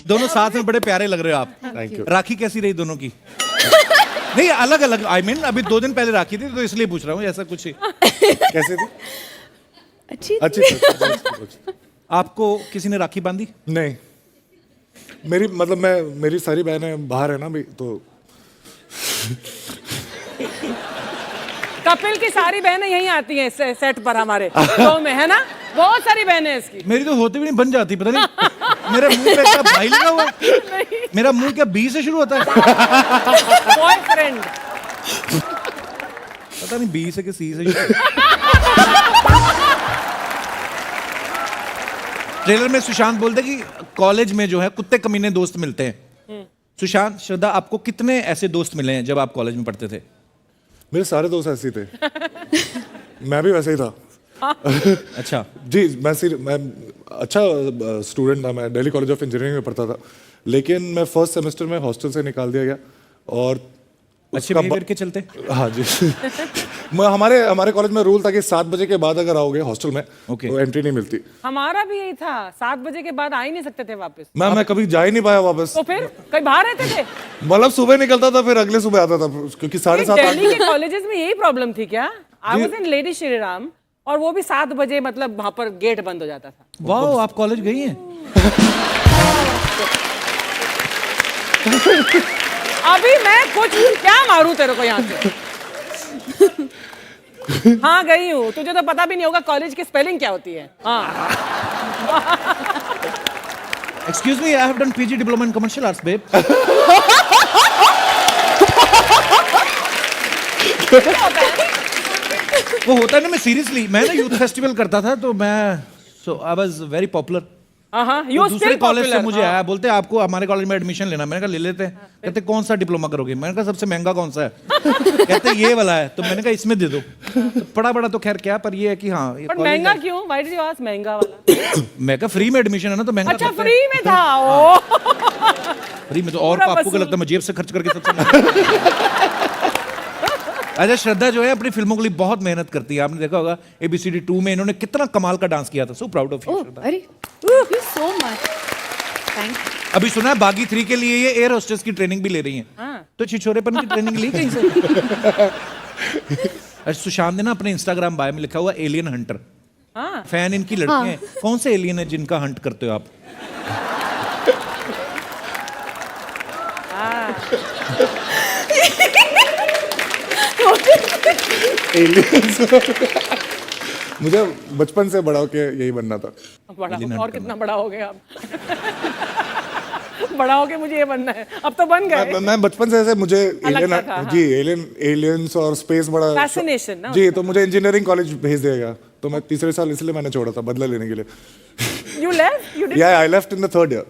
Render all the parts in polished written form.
दोनों साथ में बड़े प्यारे लग रहे हो आप। Thank you. राखी कैसी रही दोनों की? नहीं अलग अलग, आई मीन अभी 2 दिन पहले राखी थी तो इसलिए पूछ रहा हूँ, ऐसा कुछ ही। कैसे थी? अच्छी अच्छी थी। आपको किसी ने राखी बांधी? नहीं, मेरी सारी बहनें बाहर है ना अभी, तो कपिल की सारी बहनें यहीं आती हैं सेट पर हमारे शो में, है ना? बहुत सारी बहनें हैं इसकी। मेरी तो होती भी नहीं, बन जाती, पता नहीं मेरे मुंह पे क्या भाई लगा हुआ है? मेरा मुंह क्या बी से शुरू होता है? बॉयफ्रेंड। पता नहीं बी से कि सी से शुरू। ट्रेलर में सुशांत बोलते कि कॉलेज में जो है कुत्ते कमीने दोस्त मिलते हैं। सुशांत, श्रद्धा, आपको कितने ऐसे दोस्त मिले हैं जब आप कॉलेज में पढ़ते थे? मेरे सारे दोस्त ऐसे ही थे। मैं भी वैसे ही था। अच्छा जी, मैं अच्छा स्टूडेंट था। मैं दिल्ली कॉलेज ऑफ इंजीनियरिंग में पढ़ता था, लेकिन मैं फर्स्ट सेमेस्टर में हॉस्टल से निकाल दिया गया और अच्छे बिहेवियर के चलते। हाँ जी। हमारे कॉलेज में रूल था कि 7 बजे के बाद अगर आओगे हॉस्टल में तो एंट्री नहीं मिलती। हमारा भी यही था, 7 बजे के बाद आ ही नहीं सकते थे वापस। मैं कभी जा ही नहीं पाया वापस। तो फिर कहीं बाहर रहते थे? मतलब सुबह निकलता था, फिर अगले सुबह आता था, क्योंकि 7:30 दिल्ली के कॉलेजेस में यही प्रॉब्लम थी क्या? I was in lady Shriram और वो भी 7 बजे, मतलब वहां पर गेट बंद हो जाता था। वाह, आप कॉलेज गई हैं? अभी मैं कुछ क्या मारूं तेरे को यहाँ से? हाँ गई हूँ, तुझे तो पता भी नहीं होगा कॉलेज की स्पेलिंग क्या होती है। हाँ। Excuse me, I have done PG diploma in commercial arts, babe. वो होता है ना, मैं सीरियसली, मैं ना यूथ फेस्टिवल करता था तो मैं आई वाज वेरी पॉपुलर। दूसरे कॉलेज से मुझे आया, बोलते आपको हमारे कॉलेज में एडमिशन लेना। मैंने कहा ले लेते हैं। कहते कौन सा डिप्लोमा करोगे? मैंने कहा सबसे महंगा कौन सा है? कहते ये वाला है। तो मैंने कहा इसमें दे दो। तो बड़ा तो खैर क्या, पर ये है कि हाँ पर महंगा क्यों? व्हाई डिड यू आस्क महंगा वाला? मैं कहा फ्री में एडमिशन है ना, तो महंगा। अच्छा फ्री में था? ओ फ्री में तो और आपको क्या लगता है मैं जेब से खर्च करके सबसे। अच्छा, श्रद्धा जो है अपनी फिल्मों के लिए बहुत मेहनत करती है। आपने देखा होगा ABCD 2 में इन्होंने कितना कमाल का डांस किया था। सो प्राउड ऑफ यू श्रद्धा। अरे thank you so much. Thank you. अभी सुना है बागी 3 के लिए ये एयर होस्टेस की ट्रेनिंग भी ले रही हैं। तो छिछोरेपन की ट्रेनिंग ली कहीं से? अच्छा, सुशांत ने ना अपने इंस्टाग्राम बायो में लिखा हुआ एलियन हंटर। फैन इनकी लड़की हैं। कौन से एलियन है जिनका हंट करते हो आप? मुझे बचपन से बड़ा होके यही बनना था। और कितना बड़ा हो गया आप? बड़ा होके मुझे ये बनना है, अब तो बन गए। मैं बचपन से ऐसे मुझे एलियंस और स्पेस बड़ा फैसिनेशन ना। जी, तो मुझे इंजीनियरिंग कॉलेज भेज दिया गया, तो मैं तीसरे साल इसलिए मैंने छोड़ा था, बदला लेने के लिए। You left? You didn't? Yeah, I left in the 3rd year.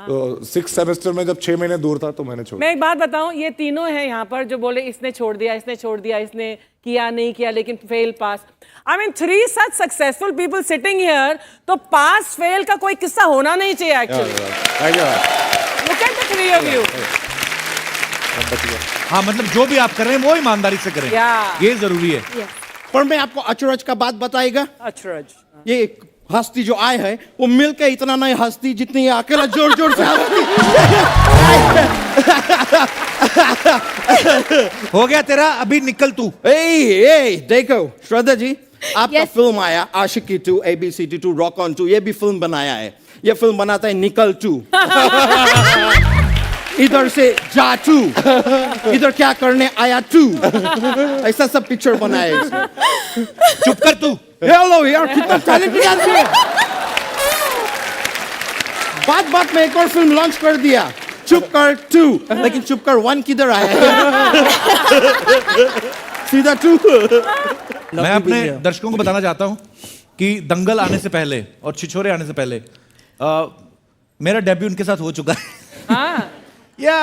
तो 6th सेमेस्टर में जब 6 महीने दूर था तो मैंने छोड़ा। मैं एक बात बताऊं, ये तीनों हैं यहाँ पर जो बोले इसने छोड़ दिया, इसने किया नहीं किया, लेकिन fail pass. I mean 3 such successful people sitting here, तो पास फेल का कोई किस्सा होना नहीं चाहिए actually. Thank you. Look at the 3 of you. हाँ, मतलब जो भी आप कर रहे हैं वो ईमानदारी से करें। ये जरूरी है। पर मैं आपको अचरज का बात बताएगा। अचरज, ये एक हस्ती जो आए है वो मिलकर इतना नहीं हंसती जितनी ये अकेला जोर जोर से हंसती। हो गया तेरा, अभी निकल तू। ए देखो श्रद्धा जी, आपका Yes. फिल्म आया आशिकी 2, ABCD 2, रॉक ऑन 2, ये भी फिल्म बनाया है। ये फिल्म बनाता है निकल 2। इधर से जा 2, इधर क्या करने आया 2, ऐसा सब पिक्चर बनाया है इसमें। चुप कर तू। हेलो यार, कितना टैलेंटेड आदमी है। बात में एक और फिल्म लॉन्च कर दिया, चुप कर 2, लेकिन चुप कर 1 किधर आया है? सीधा 2। मैं अपने दर्शकों को बताना चाहता हूं कि दंगल आने से पहले और छिछोरे आने से पहले मेरा डेब्यू उनके साथ हो चुका है। या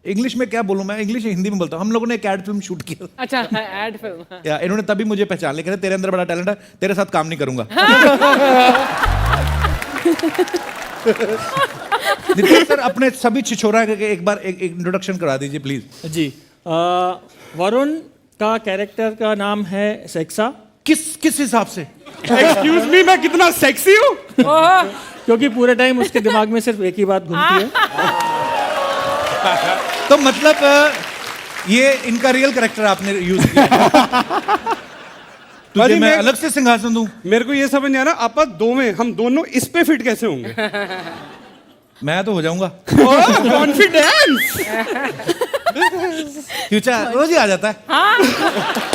इंग्लिश में क्या बोलूं, मैं इंग्लिश हिंदी में बोलता हूं। हम लोगों ने एक एड फिल्म शूट किया। अच्छा, एड फिल्म। या इन्होंने तभी मुझे पहचान लिया, कहते तेरे अंदर बड़ा टैलेंट है, तेरे साथ काम नहीं करूंगा। नितिन सर, अपने सभी छिछोरा के एक बार एक इंट्रोडक्शन करा दीजिए प्लीज। जी, वरुण का कैरेक्टर का नाम है सेक्सा। किस हिसाब से? एक्सक्यूज मी, मैं कितना सेक्सी हूँ? ओहो, क्योंकि पूरे टाइम उसके दिमाग में सिर्फ एक ही बात घूमती है। तो मतलब ये इनका रियल कैरेक्टर आपने यूज किया। तुझे भाजी, मैं मैं- अलग से सिंहासन दूं? मेरे को ये समझ नहीं आ रहा, आपस दो में हम दोनों इस पे फिट कैसे होंगे? मैं तो हो जाऊंगा। कॉन्फिडेंस। फ्यूचर रोज ही आ जाता है।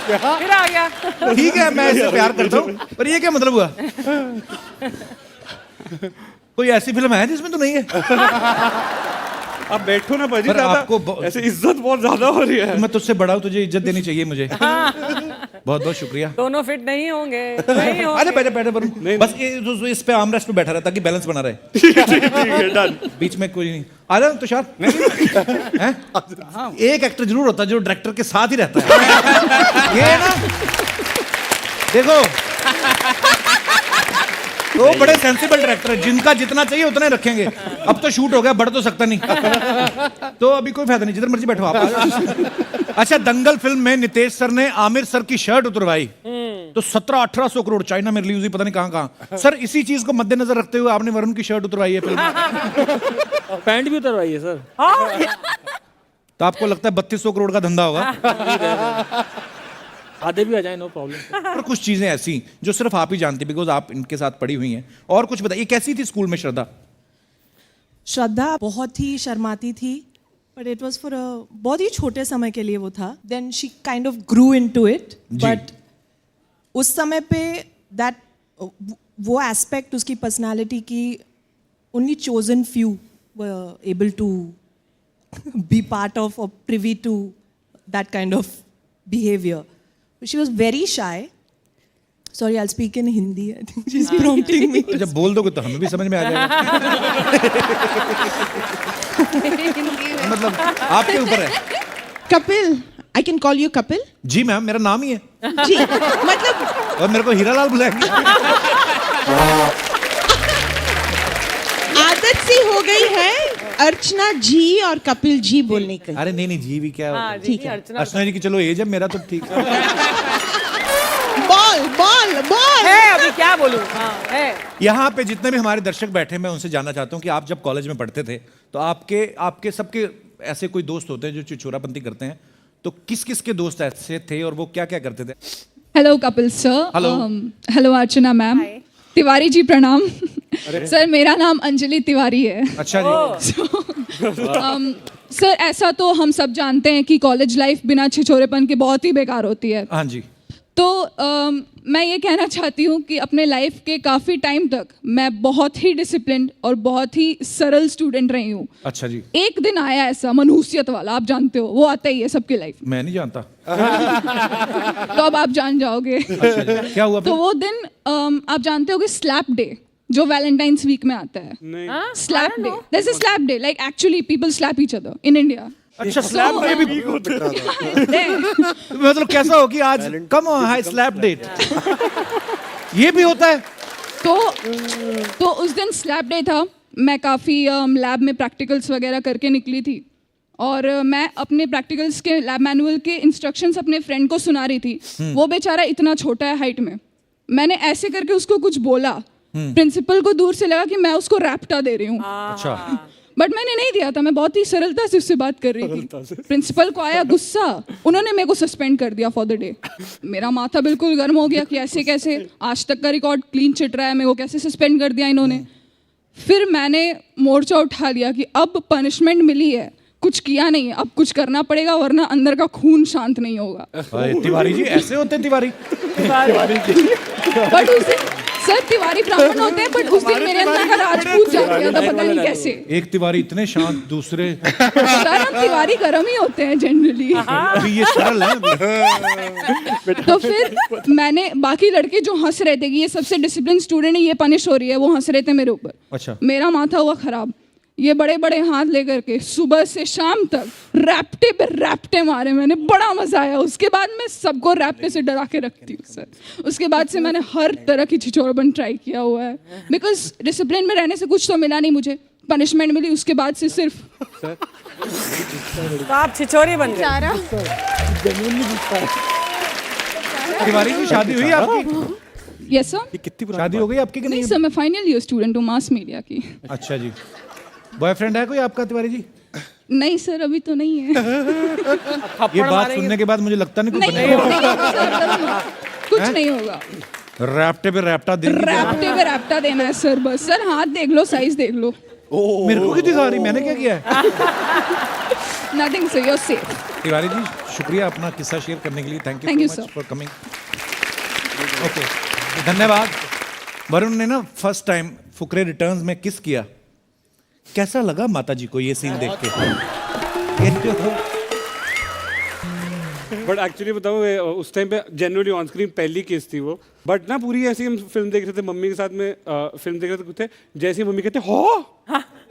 फिर आ गया। ठीक है, मैं इससे प्यार करता हूँ, पर ये क्या मतलब हुआ? कोई ऐसी फिल्म है जिसमें तो नहीं है? आप बैठो ना भाजी, पर ज्यादा आपको ऐसे इज्जत बहुत ज्यादा हो रही है। मैं तुझसे बड़ा हूँ, तुझे इज्जत देनी चाहिए मुझे। बहुत बहुत शुक्रिया। दोनों फिट नहीं होंगे, नहीं होंगे। अरे बैठे बैठे बरूं। बस इस पे आर्मरेस्ट पे बैठा रहा ताकि बैलेंस बना रहे। ठीक है, डन। बीच में कोई नहीं आ रहा। तुषार हैं? एक एक्टर जरूर होता है जो डायरेक्टर के साथ ही रहता है। ये ना देखो, तो बड़े सेंसिबल डायरेक्टर है, जिनका जितना चाहिए उतना ही रखेंगे। अब तो शूट हो गया, बढ़ तो सकता नहीं, तो अभी कोई फायदा नहीं, जिधर मर्जी बैठो आप। अच्छा, दंगल फिल्म में नितेश सर ने आमिर सर की शर्ट उतरवाई तो 1700-1800 करोड़ चाइना में रिलीज हुई, पता नहीं कहां कहां। सर, इसी चीज को मद्देनजर रखते हुए आपने वरुण की शर्ट उतरवाई है फिल्म में। पैंट भी उतरवाई है सर। तो आपको लगता है 3200 करोड़ का धंधा होगा? आधे भी आ जाए, नो प्रॉब्लम। और कुछ चीजें ऐसी जो सिर्फ आप ही जानते, बिकॉज आप इनके साथ पड़ी हुई हैं। और कुछ बताइए, कैसी थी स्कूल में श्रद्धा? श्रद्धा बहुत ही शर्माती थी, बट इट वॉज फॉर बहुत ही छोटे समय के लिए वो था. Then she kind of grew into it. But उस समय पे दैट वो एस्पेक्ट उसकी पर्सनालिटी की only chosen few were able to be part of or privy to that kind of behavior. She was very shy. Sorry, I'll speak in Hindi. I think she's prompting me. जब बोल दोगे तो हमें भी समझ में आ जाएगा। मतलब आपके ऊपर है। Kapil, I can call you Kapil? जी मैम, मेरा नाम ही है। जी, मतलब और मेरे को हीरालाल बुलाएंगे। आदत सी हो गई है अर्चना जी और कपिल जी बोलने की. अरे नहीं नहीं, जी भी क्या हाँ, होता ठीक है? है, अर्चना अर्चना जी की चलो एज है, मेरा तो ठीक है। Ball ball ball. है, अभी क्या बोलूं? हाँ, है। यहाँ पे जितने भी हमारे दर्शक बैठे हैं, मैं उनसे जानना चाहता हूँ कि आप जब कॉलेज में पढ़ते थे तो आपके सबके ऐसे कोई दोस्त होते हैं जो चिचोरापंती करते हैं, तो किस किस के दोस्त ऐसे थे और वो क्या क्या करते थे? Hello Kapil sir. Hello. Hello Archana ma'am. Tiwari ji प्रणाम. सर, मेरा नाम अंजलि तिवारी है. अच्छा जी। सर, ऐसा तो हम सब जानते हैं कि कॉलेज लाइफ बिना छिछोरेपन के बहुत ही बेकार होती है. हाँ जी। तो मैं ये कहना चाहती हूँ कि अपने लाइफ के काफ़ी टाइम तक मैं बहुत ही डिसिप्लिन्ड और बहुत ही सरल स्टूडेंट रही हूँ. अच्छा जी। एक दिन आया ऐसा मनहूसियत वाला, आप जानते हो, वो आता ही है सबकी लाइफ. मैं नहीं जानता। तो अब आप जान जाओगे. अच्छा जी। क्या हुआ तो फिर? वो दिन आप जानते होगे स्लैप डे, जो वैलेंटाइंस वीक में आता है. Slap day, there is a slap day, like actually people slap each other in India. अच्छा, स्लैप डे भी मतलब कैसा हो कि आज कम हाई स्लैप डेट, ये भी होता है? तो उस दिन स्लैप डे था. मैं काफ़ी लैब में प्रैक्टिकल्स वगैरह करके निकली थी और मैं अपने प्रैक्टिकल्स के लैब मैनुअल के इंस्ट्रक्शंस अपने फ्रेंड को सुना रही थी. वो बेचारा इतना छोटा है हाइट में. मैंने ऐसे करके उसको कुछ बोला, प्रिंसिपल को दूर से लगा कि मैं उसको रैप्टा दे रही हूँ. अच्छा। बट मैंने नहीं दिया था, मैं बहुत ही सरलता से उससे बात कर रही थी. प्रिंसिपल को आया गुस्सा, उन्होंने मेरे को सस्पेंड कर दिया फॉर द डे. मेरा माथा बिल्कुल गर्म हो गया कि ऐसे कैसे, आज तक का रिकॉर्ड क्लीन चिट रहा है, मेरे को कैसे सस्पेंड कर दिया इन्होंने. फिर मैंने मोर्चा उठा लिया कि अब पनिशमेंट मिली है, कुछ किया नहीं, अब कुछ करना पड़ेगा वरना अंदर का खून शांत नहीं होगा. तिवारी जी ऐसे होते हैं? तिवारी बट उस दिन सर तिवारी ब्राह्मण होते हैं, बट उस दिन मेरे अंदर का राजपूत जाग गया था, पता नहीं कैसे. एक तिवारी इतने शांत, दूसरे सर हम तिवारी गर्म ही होते हैं जनरली. अभी ये सरल है। तो फिर मैंने, बाकी लड़के जो हंस रहे थे कि ये सबसे डिसिप्लिन स्टूडेंट है, ये पनिश हो रही है, वो हंस रहे थे मेरे ऊपर. अच्छा। मेरा माथा हुआ खराब. ये बड़े बड़े हाथ लेकर के सुबह से शाम तक रैप्टे पे रैप्टे मारे मैंने, बड़ा मजा आया. उसके बाद मैं सबको रैप्टे से डरा के रखती हूँ सर. उसके बाद से मैंने हर तरह की छिछोरपन ट्राई किया हुआ है, बिकॉज डिसिप्लिन में रहने से कुछ तो मिला नहीं मुझे, पनिशमेंट मिली. उसके बाद से सिर्फ तो आप छिछोरी बन गए. तिवारी की शादी हुई आपकी? Yes sir. शादी हो गई आपकी कि नहीं नहीं? सर, मैं फाइनल ईयर स्टूडेंट हूँ मास मीडिया की। अच्छा जी। बॉयफ्रेंड है कोई आपका तिवारी जी? नहीं सर, अभी तो नहीं है। ये बात सुनने के बाद मुझे लगता नहीं कुछ नहीं बनेगा। होगा सर, डरो मत। कुछ नहीं होगा। रैप्टे पे रैप्टा देंगे। रैप्टे पे रैप्टा देना है सर, बस सर हाथ देख लो, साइज देख लो। मेरे को क्यों दिखा रही, मैंने क्या किया है? Nothing sir, you are safe. Tiwari ji शुक्रिया अपना किस्सा शेयर करने के लिए। Thank Thank you you, so much sir. For coming. Okay, धन्यवाद। वरुण ने ना फर्स्ट टाइम फुकरे रिटर्न्स में किस किया। कैसा लगा माता जी को ये सीन देख के? ये जो बट एक्चुअली बताऊँ, उस टाइम पे जनरली ऑन स्क्रीन पहली केस थी वो। बट ना पूरी ऐसी हम फिल्म देख रहे थे मम्मी के साथ में, फिल्म देख रहे थे, जैसे ही मम्मी कहते हो,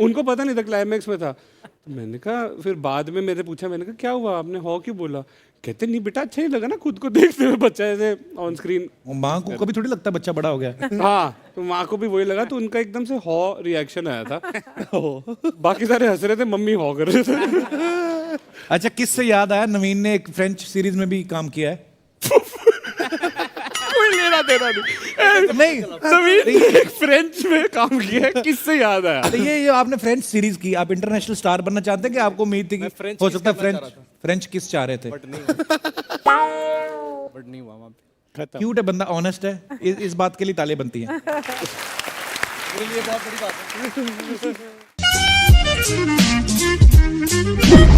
उनको पता नहीं था क्लाइमैक्स में था। तो मैंने कहा, फिर बाद में मेरे पूछा, मैंने कहा क्या हुआ, आपने हो क्यों बोला? कहते नहीं बेटा, अच्छा नहीं लगा ना खुद को देखते हुए बच्चा ऐसे ऑन स्क्रीन। माँ को कभी थोड़ी लगता बच्चा बड़ा हो गया। हाँ, तो माँ को भी वही लगा, तो उनका एकदम से हॉ रिएक्शन आया था। बाकी सारे हंस रहे थे, मम्मी हॉ कर रहे थे। अच्छा, किससे याद आया, नवीन ने एक फ्रेंच सीरीज में भी काम किया है। कोई लेना देना नहीं। नवीन एक फ्रेंच में काम किया है, किससे याद आया? तो ये आपने फ्रेंच सीरीज की, आप इंटरनेशनल स्टार बनना चाहते हैं कि आपको उम्मीद थी कि हो सकता है फ्रेंच किस चाह रहे थे? बट नहीं हुआ वहाँ पे। क्यूट है बंदा, ऑनेस्ट है, इस बात के लिए तालियां बनती हैं। मेरे लिए बहुत बड़ी बात है।